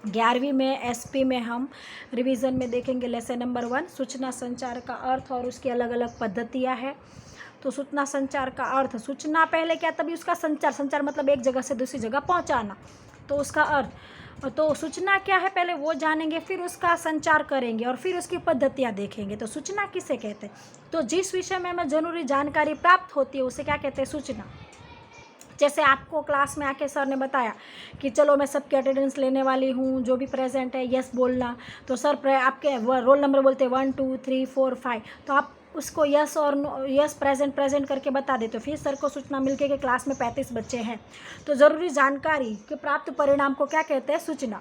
11वीं में एसपी में हम रिवीजन में देखेंगे लेसन नंबर 1 सूचना संचार का अर्थ और उसकी अलग अलग पद्धतियाँ हैं। तो सूचना संचार का अर्थ, सूचना पहले क्या, तभी उसका संचार, संचार मतलब एक जगह से दूसरी जगह पहुंचाना, तो उसका अर्थ, तो सूचना क्या है पहले वो जानेंगे, फिर उसका संचार करेंगे और फिर उसकी पद्धतियाँ देखेंगे। तो सूचना किसे कहते हैं, तो जिस विषय में हमें जरूरी जानकारी प्राप्त होती है उसे क्या कहते हैं, सूचना। जैसे आपको क्लास में आके सर ने बताया कि चलो मैं सबकी अटेंडेंस लेने वाली हूँ, जो भी प्रेजेंट है यस बोलना, तो सर आपके रोल नंबर बोलते 1 2 3 4 5, तो आप उसको यस और यस प्रेजेंट करके बता देते हो। फिर सर को सूचना मिलके कि क्लास में 35 बच्चे हैं, तो ज़रूरी जानकारी के प्राप्त परिणाम को क्या कहते हैं, सूचना।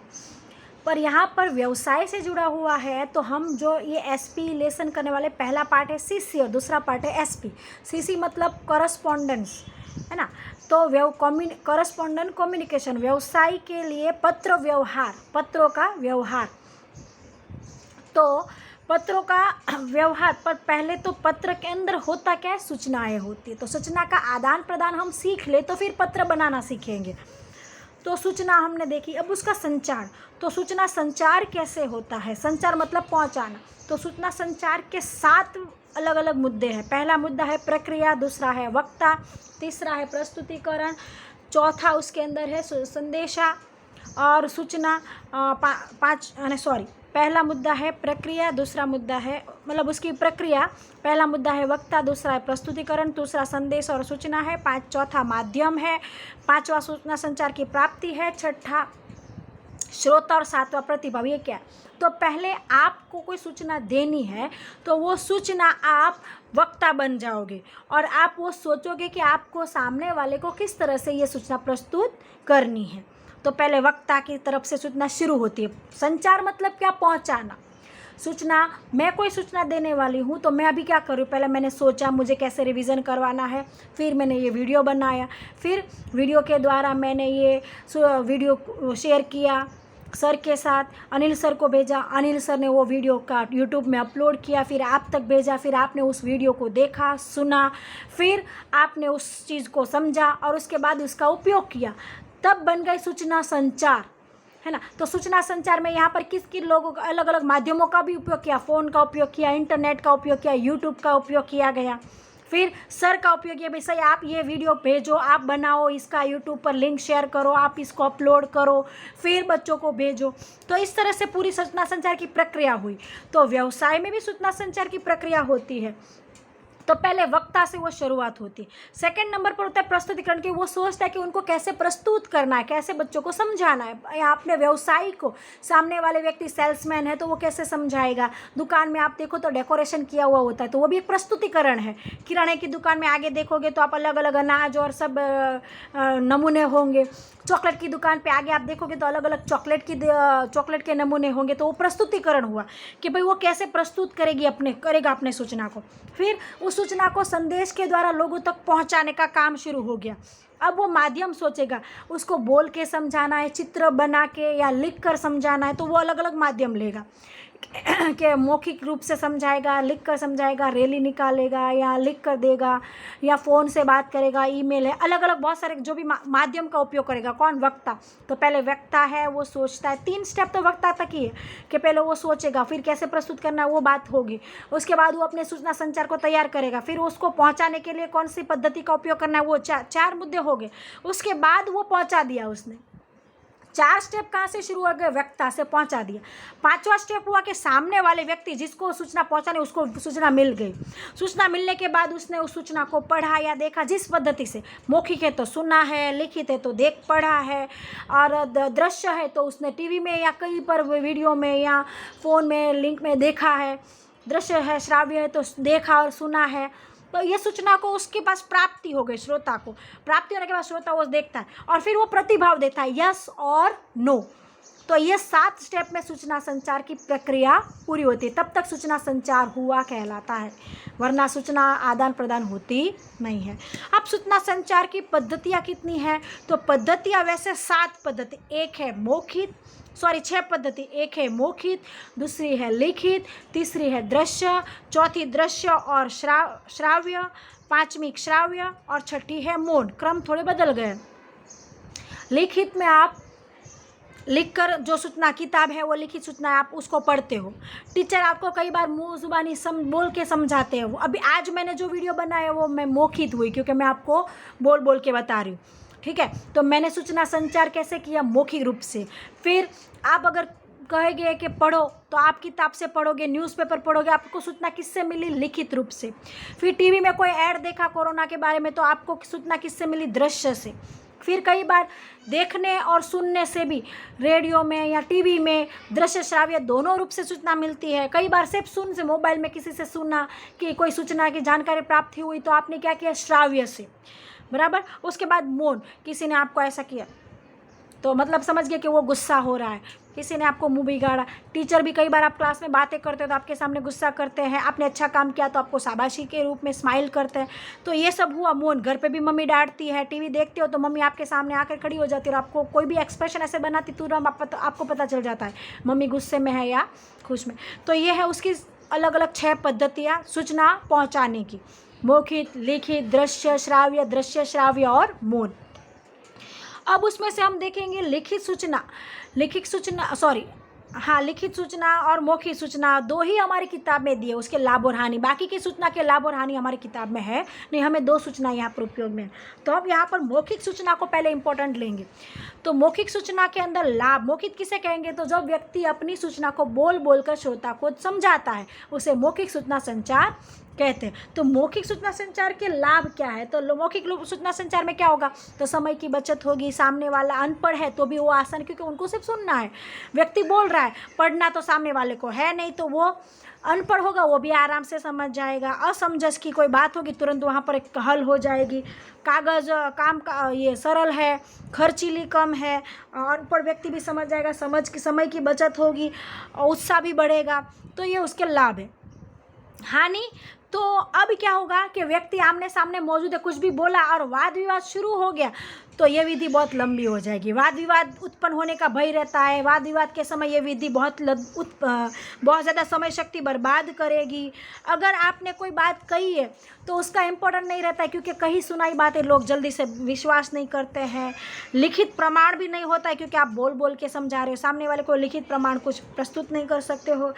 पर यहाँ पर व्यवसाय से जुड़ा हुआ है, तो हम जो ये एसपी लेसन करने वाले, पहला पार्ट है सीसी और दूसरा पार्ट है एसपी। सीसी मतलब करस्पॉन्डेंस, है ना, तो करस्पॉन्डेंट कम्युनिकेशन, व्यवसाय के लिए पत्र व्यवहार, पत्रों का व्यवहार। तो पत्रों का व्यवहार, पर पहले तो पत्र के अंदर होता क्या है, सूचनाएं होती है। तो सूचना का आदान प्रदान हम सीख ले तो फिर पत्र बनाना सीखेंगे। तो सूचना हमने देखी, अब उसका संचार, तो सूचना संचार कैसे होता है, संचार मतलब पहुंचाना। तो सूचना संचार के 7 अलग अलग मुद्दे हैं। पहला मुद्दा है प्रक्रिया, दूसरा है वक्ता, तीसरा है प्रस्तुतिकरण, चौथा उसके अंदर है संदेशा और सूचना। पहला मुद्दा है प्रक्रिया, दूसरा मुद्दा है मतलब उसकी प्रक्रिया, पहला मुद्दा है वक्ता, दूसरा है प्रस्तुतिकरण, दूसरा संदेश और सूचना है, चौथा माध्यम है, पांचवा सूचना संचार की प्राप्ति है, छठा श्रोता और सातवां प्रतिभाव। ये क्या, तो पहले आपको कोई सूचना देनी है तो वो सूचना आप वक्ता बन जाओगे और आप वो सोचोगे कि आपको सामने वाले को किस तरह से ये सूचना प्रस्तुत करनी है। तो पहले वक्ता की तरफ से सूचना शुरू होती है। संचार मतलब क्या, पहुंचाना। सूचना, मैं कोई सूचना देने वाली हूँ तो मैं अभी क्या करूँ, पहले मैंने सोचा मुझे कैसे रिवीजन करवाना है, फिर मैंने ये वीडियो बनाया, फिर वीडियो के द्वारा मैंने ये वीडियो शेयर किया सर के साथ, अनिल सर को भेजा, अनिल सर ने वो वीडियो का यूट्यूब में अपलोड किया, फिर आप तक भेजा, फिर आपने उस वीडियो को देखा, सुना, फिर आपने उस चीज़ को समझा और उसके बाद उसका उपयोग किया, तब बन गई सूचना संचार, है ना। तो सूचना संचार में यहाँ पर किस किन लोगों का, अलग अलग माध्यमों का भी उपयोग किया, फ़ोन का उपयोग किया, इंटरनेट का उपयोग किया, यूट्यूब का उपयोग किया गया, फिर सर का उपयोग किया, भाई सही आप ये वीडियो भेजो, आप बनाओ, इसका यूट्यूब पर लिंक शेयर करो, आप इसको अपलोड करो, फिर बच्चों को भेजो। तो इस तरह से पूरी सूचना संचार की प्रक्रिया हुई। तो व्यवसाय में भी सूचना संचार की प्रक्रिया होती है। तो पहले वक्ता से वो शुरुआत होती है। सेकंड नंबर पर होता है प्रस्तुतिकरण की, वो सोचता है कि उनको कैसे प्रस्तुत करना है, कैसे बच्चों को समझाना है। आपने व्यवसायी को, सामने वाले व्यक्ति सेल्समैन है तो वो कैसे समझाएगा, दुकान में आप देखो तो डेकोरेशन किया हुआ होता है, तो वो भी एक प्रस्तुतिकरण है। किराने की दुकान में आगे देखोगे तो आप अलग अलग अनाज और सब नमूने होंगे। चॉकलेट की दुकान पे आगे आप देखोगे तो अलग अलग चॉकलेट के नमूने होंगे, तो वो प्रस्तुतिकरण हुआ कि भाई वो कैसे प्रस्तुत करेगा अपने सूचना को। फिर उस सूचना को संदेश के द्वारा लोगों तक पहुंचाने का काम शुरू हो गया। अब वो माध्यम सोचेगा, उसको बोल के समझाना है, चित्र बना के या लिख कर समझाना है, तो वो अलग अलग माध्यम लेगा कि मौखिक रूप से समझाएगा, लिख कर समझाएगा, रैली निकालेगा या लिख कर देगा या फ़ोन से बात करेगा, ईमेल है, अलग अलग बहुत सारे जो भी माध्यम का उपयोग करेगा। कौन, वक्ता। तो पहले वक्ता है, वो सोचता है, 3 स्टेप तो वक्ता तक ही है कि पहले वो सोचेगा, फिर कैसे प्रस्तुत करना है वो बात होगी, उसके बाद वो अपने सूचना संचार को तैयार करेगा, फिर उसको पहुँचाने के लिए कौन सी पद्धति का उपयोग करना है, वो 4 मुद्दे हो गए। उसके बाद वो पहुँचा दिया उसने। 4 स्टेप कहाँ से शुरू हो गए, वक्ता से पहुंचा दिया। 5वां स्टेप हुआ कि सामने वाले व्यक्ति जिसको सूचना पहुंचाने, उसको सूचना मिल गई। सूचना मिलने के बाद उसने उस सूचना को पढ़ा या देखा, जिस पद्धति से, मौखिक है तो सुना है, लिखित है तो देख पढ़ा है, और दृश्य है तो उसने टीवी में या कहीं पर वीडियो में या फ़ोन में लिंक में देखा है, दृश्य है, श्राव्य है तो देखा और सुना है। तो ये सूचना को उसके पास प्राप्ति हो गई, श्रोता को प्राप्ति होने के बाद श्रोता वो देखता है और फिर वो प्रतिभाव देता है, यस और नो। तो ये 7 स्टेप में सूचना संचार की प्रक्रिया पूरी होती है, तब तक सूचना संचार हुआ कहलाता है, वरना सूचना आदान प्रदान होती नहीं है। अब सूचना संचार की पद्धतियाँ कितनी हैं, तो पद्धतियाँ वैसे 7 पद्धति, 6 पद्धति। एक है मौखिक, दूसरी है लिखित, तीसरी है दृश्य, चौथी दृश्य और श्राव्य, 5वीं श्राव्य और 6ठी है मौन। क्रम थोड़े बदल गए। लिखित में आप लिखकर जो सूचना किताब है वो लिखित सूचना आप उसको पढ़ते हो। टीचर आपको कई बार मुंह जुबानी बोल के समझाते हैं। अभी आज मैंने जो वीडियो बनाया वो मैं मौखिक हुई, क्योंकि मैं आपको बोल बोल के बता रही हूँ, ठीक है। तो मैंने सूचना संचार कैसे किया, मौखिक रूप से। फिर आप अगर कहेंगे कि पढ़ो तो आप किताब से पढ़ोगे, न्यूज़पेपर पढ़ोगे, आपको सूचना किससे मिली, लिखित रूप से। फिर टीवी में कोई ऐड देखा कोरोना के बारे में तो आपको सूचना किससे मिली, दृश्य से। फिर कई बार देखने और सुनने से भी, रेडियो में या टीवी में दृश्य श्राव्य दोनों रूप से सूचना मिलती है। कई बार सिर्फ सुन से, मोबाइल में किसी से सुना कि कोई सूचना की जानकारी प्राप्त हुई तो आपने क्या किया, श्राव्य से, बराबर। उसके बाद मौन, किसी ने आपको ऐसा किया तो मतलब समझ गए कि वो गुस्सा हो रहा है, किसी ने आपको मुंह बिगाड़ा। टीचर भी कई बार आप क्लास में बातें करते हो तो आपके सामने गुस्सा करते हैं, आपने अच्छा काम किया तो आपको शाबाशी के रूप में स्माइल करते हैं, तो ये सब हुआ मौन। घर पे भी मम्मी डांटती है, टीवी देखते हो तो मम्मी आपके सामने आकर खड़ी हो जाती है और आपको कोई भी एक्सप्रेशन ऐसे बनाती तुरंत आपको पता चल जाता है मम्मी गुस्से में है या खुश में। तो ये है उसकी अलग अलग 6 पद्धतियाँ सूचना पहुँचाने की, मौखिक, लिखित, दृश्य श्राव्य और मौन। अब उसमें से हम देखेंगे लिखित सूचना और मौखिक सूचना 2 ही हमारी किताब में दी है, उसके लाभ और हानि। बाकी की सूचना के लाभ और हानि हमारी किताब में है नहीं, हमें 2 सूचना यहाँ पर उपयोग में है। तो अब यहाँ पर मौखिक सूचना को पहले इंपॉर्टेंट लेंगे। तो मौखिक सूचना के अंदर लाभ, मौखिक किसे कहेंगे, तो जब व्यक्ति अपनी सूचना को बोल बोल कर श्रोता को समझाता है उसे मौखिक सूचना संचार कहते हैं। तो मौखिक सूचना संचार के लाभ क्या है, तो मौखिक सूचना संचार में क्या होगा, तो समय की बचत होगी, सामने वाला अनपढ़ है तो भी वो आसान, क्योंकि उनको सिर्फ सुनना है। व्यक्ति बोल रहा है, पढ़ना तो सामने वाले को है नहीं, तो वो अनपढ़ होगा, वो भी आराम से समझ जाएगा। असमंजस की कोई बात होगी तुरंत वहाँ पर एक हल हो जाएगी। कागज़ काम का ये सरल है, खर्चीली कम है, अनपढ़ व्यक्ति भी समझ जाएगा, समय की बचत होगी, उत्साह भी बढ़ेगा। तो ये उसके लाभ है। हानि, तो अब क्या होगा कि व्यक्ति आमने सामने मौजूद है, कुछ भी बोला और वाद विवाद शुरू हो गया तो ये विधि बहुत लंबी हो जाएगी। वाद विवाद उत्पन्न होने का भय रहता है। वाद विवाद के समय ये विधि बहुत ज़्यादा समय शक्ति बर्बाद करेगी। अगर आपने कोई बात कही है तो उसका इम्पोर्टेंट नहीं रहता है, क्योंकि कहीं सुनाई बातें लोग जल्दी से विश्वास नहीं करते हैं। लिखित प्रमाण भी नहीं होता है, क्योंकि आप बोल बोल के समझा रहे हो, सामने वाले को लिखित प्रमाण कुछ प्रस्तुत नहीं कर सकते हो।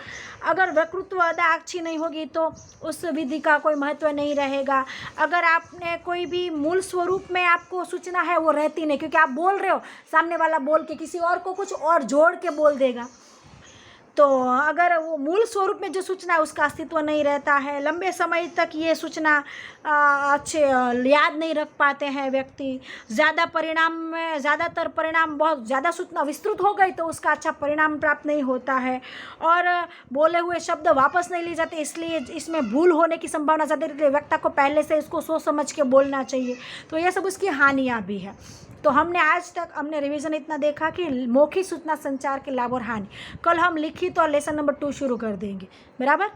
अगर वक्तृत्व अदा अच्छी नहीं होगी तो उस विधि का कोई महत्व नहीं रहेगा। अगर आपने कोई भी मूल स्वरूप में आपको सूचना है वो रहती नहीं, क्योंकि आप बोल रहे हो, सामने वाला बोल के किसी और को कुछ और जोड़ के बोल देगा, तो अगर वो मूल स्वरूप में जो सूचना है उसका अस्तित्व नहीं रहता है। लंबे समय तक ये सूचना अच्छे याद नहीं रख पाते हैं व्यक्ति। ज़्यादातर परिणाम, बहुत ज़्यादा सूचना विस्तृत हो गई तो उसका अच्छा परिणाम प्राप्त नहीं होता है, और बोले हुए शब्द वापस नहीं लिए जाते, इसलिए इसमें भूल होने की संभावना ज़्यादा रहती है। व्यक्ति को पहले से इसको सोच समझ के बोलना चाहिए। तो ये सब उसकी हानियाँ भी है। तो आज तक हमने रिवीजन इतना देखा कि मौखिक सूचना संचार के लाभ और हानि। कल हम लिखित और लेसन नंबर 2 शुरू कर देंगे, बराबर।